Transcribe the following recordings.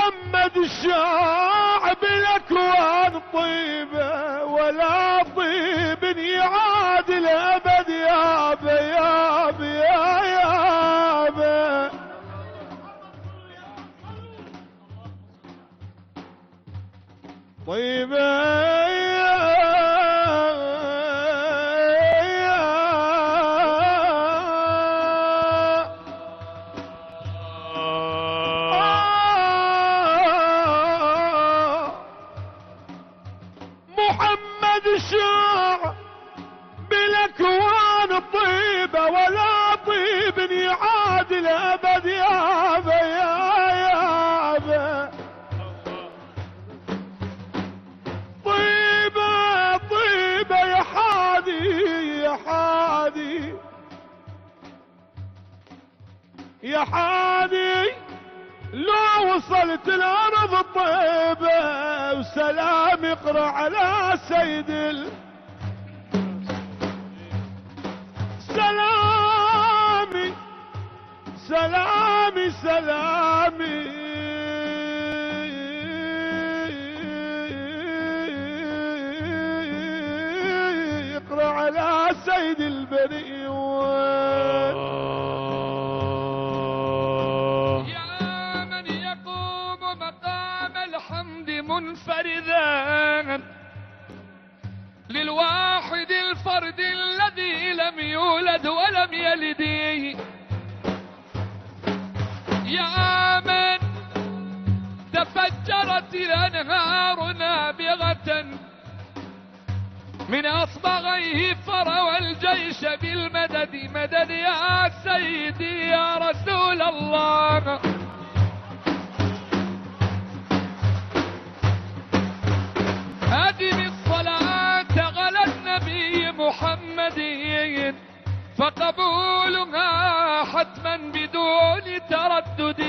محمد الشاعب الاكوان طيبه ولا طيب يعادل ابد يابا يابا يابا. طيبه الشاع بالاكوان طيبه ولا طيب يعادل ابد يابا يابا. طيبه طيبه يا حادي يا حادي يا حادي لو وصلت الارض طيبه وسلام يقرا على سيد سلامي سلامي سلامي يقرا على سيد البريون. منفردا للواحد الفرد الذي لم يولد ولم يلد. يا من تفجرت الانهار نابغة من اصبغيه فروى الجيش بالمدد. مدد يا سيدي يا رسول الله. أدم الصلاة على النبي محمد فقبولها حتما بدون تردد.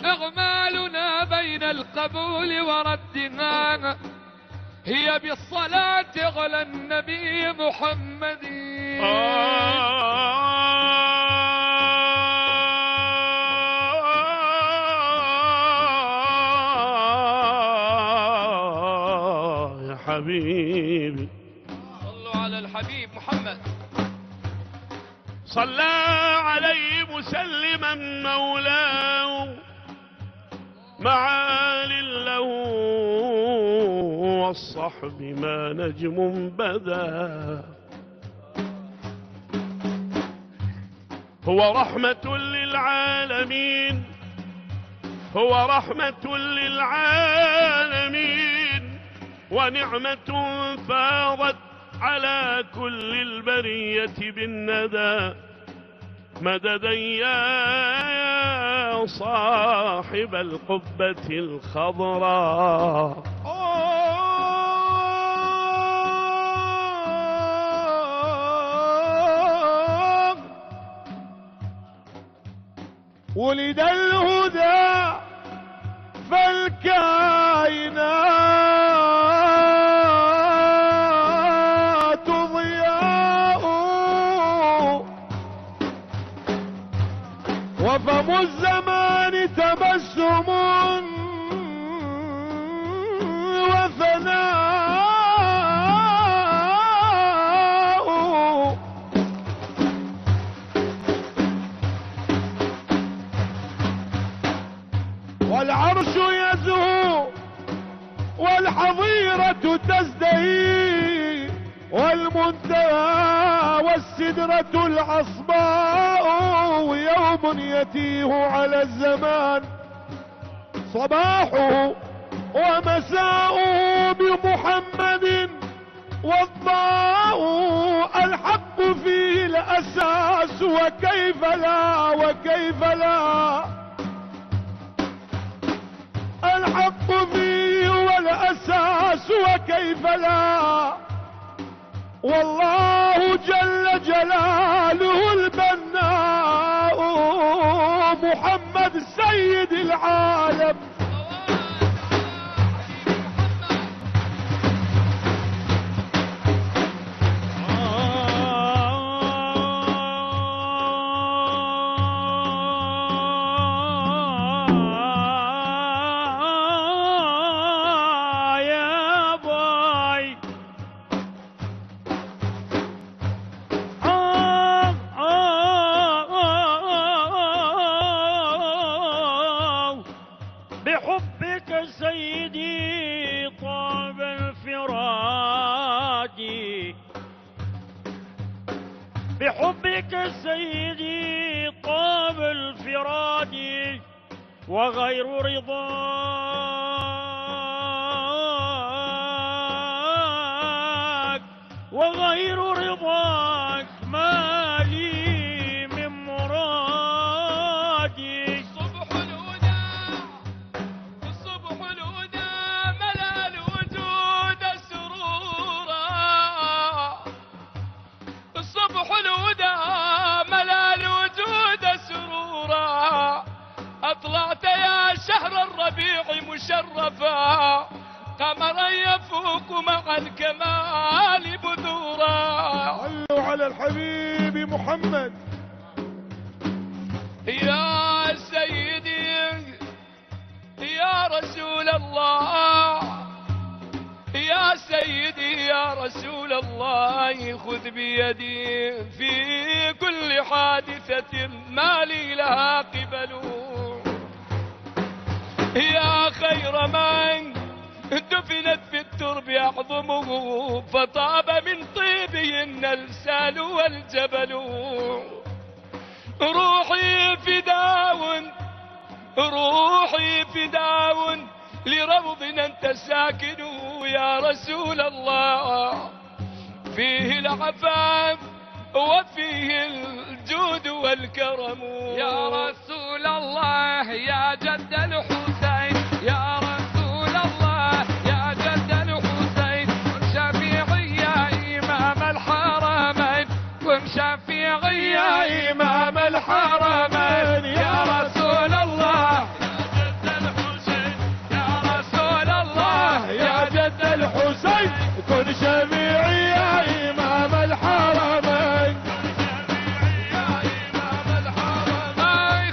أعمالنا بين القبول وردها هي بالصلاة على النبي محمد. حبيبي صلوا على الحبيب محمد. صلى عليه مسلما مولاه معال له والصحب ما نجم بدا. هو رحمة للعالمين هو رحمة للعالمين ونعمة فاضت على كل البرية بالندى. مددا يا صاحب القبة الخضراء. ولد الهدى فالكائنات ضياء وفم الزمان تبسم وثناء والعرش يزهو والحظيرة تزدهي والمنتهى والسدرة العصباء. يوم يتيه على الزمان صباحه ومساءه بمحمد والضاء. الحق فيه الأساس وكيف لا وكيف لا. الحق فيه والأساس وكيف لا. والله جل جلاله البناء محمد سيد العالم. لك سيدي طاب الفراد وغير رضاك وغير رضاك ما لي من مرادي. الصبح الهدى ملا الوجود سرورا. الصبح الهدى ملا الوجود سرورا. أطلعت يا شهر الربيع مشرفا قمرا يفوق مع الكمال بذورا. صلوا على الحبيب محمد. يا سيدي يا رسول الله يا سيدي يا رسول الله خذ بيدي في كل حادثة ما لي لها قبل. يا خير من دفنت في الترب أعظمه فطاب من طيبه النلسال والجبل. روحي فداء لروض أنت ساكنه يا رسول الله. فيه العفاف وفيه الجود والكرم. يا رسول الله يا جد الحسين يا رسول الله يا جد الحسين كن شفيعي يا إمام الحرمين كن شفيعي يا إمام الحرمين. يا رسول الله يا جد الحسين كن شفيعي يا إمام الحرمين.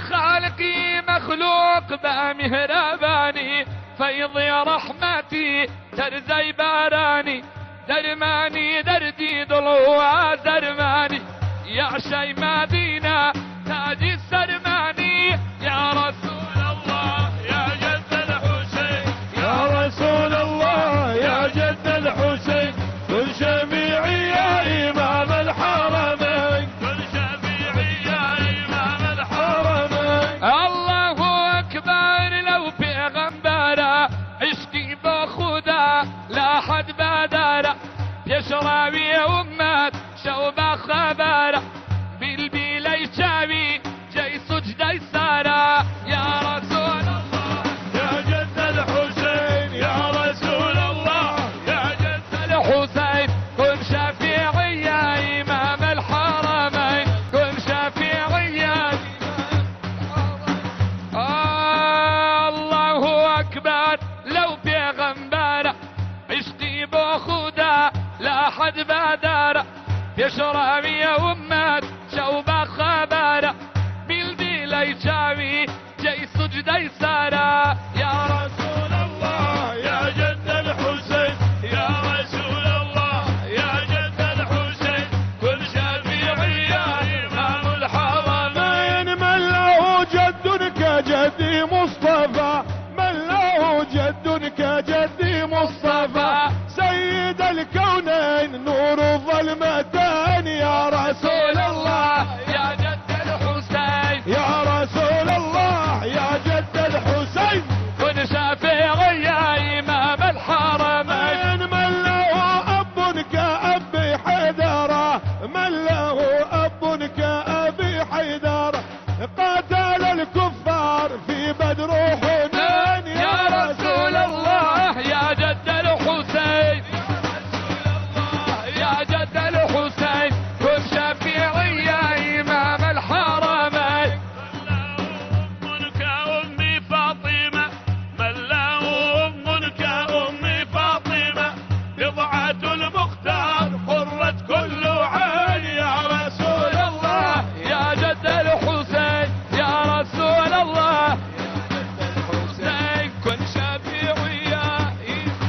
خالقي مخلوق بمهرباني فيض رحمتي ترزي باراني درماني دردي ضلوع درماني يا شي مدينة تاج السرماني. يا رسول الله يا جد الحسين يا رسول الله يا جد الحسين كن شفيعي يا إمام الحرمين كن شفيعي يا إمام الحرمين. الله أكبر لو بيغمبرة عشقي بخدا لا حد بدرة يشربي أمات شوب خبرة بالبيلة يشاوي جاي سجد يسارة. يا رسول الله يا جد الحسين يا رسول الله يا جد الحسين كن شفيعي يا إمام الحرمين كن شفيعي يا الله أكبر لو بيغمبرة عشقي بخدا لا حد بدرة يشرب يا أمات شوب خبرة بالبيلة يشاوي جاي سجد يسارة. يا رسول الله يا جد الحسين يا رسول الله يا جد الحسين كن شفيعي يا إمام الحرمين. من له جد كجدي مصطفى من له جد كجدي مصطفى سيد الكونين نور الظلمتين. يا رسول الله يا جد الحسين يا رسول الله يا جد الحسين كن شفيعي يا إمام الحرمين. من له أب كأبي حيدرة من له أب كأبي حيدرة قاتل الكفار في بدر حنين. يا رسول الله يا جد الحسين يا جد الحسين كن شفيعي يا إمام الحرمين. من كأمي فاطمة من له أم كأمي فاطمة بضعة المختار حرة كل عين. يا رسول الله يا جد الحسين يا رسول الله كن شفيعي يا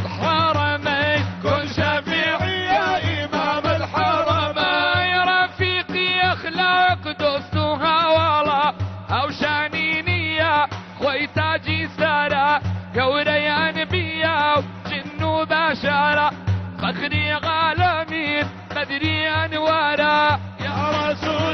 الحرمين كن شفيعي يا إمام الحرمين. رفيقي أخلاق دوستها والله أو شانينية خويتاجي سارة قوري أنبياء جن بشرة فخري غالمين قدري أنوارا. يا رسول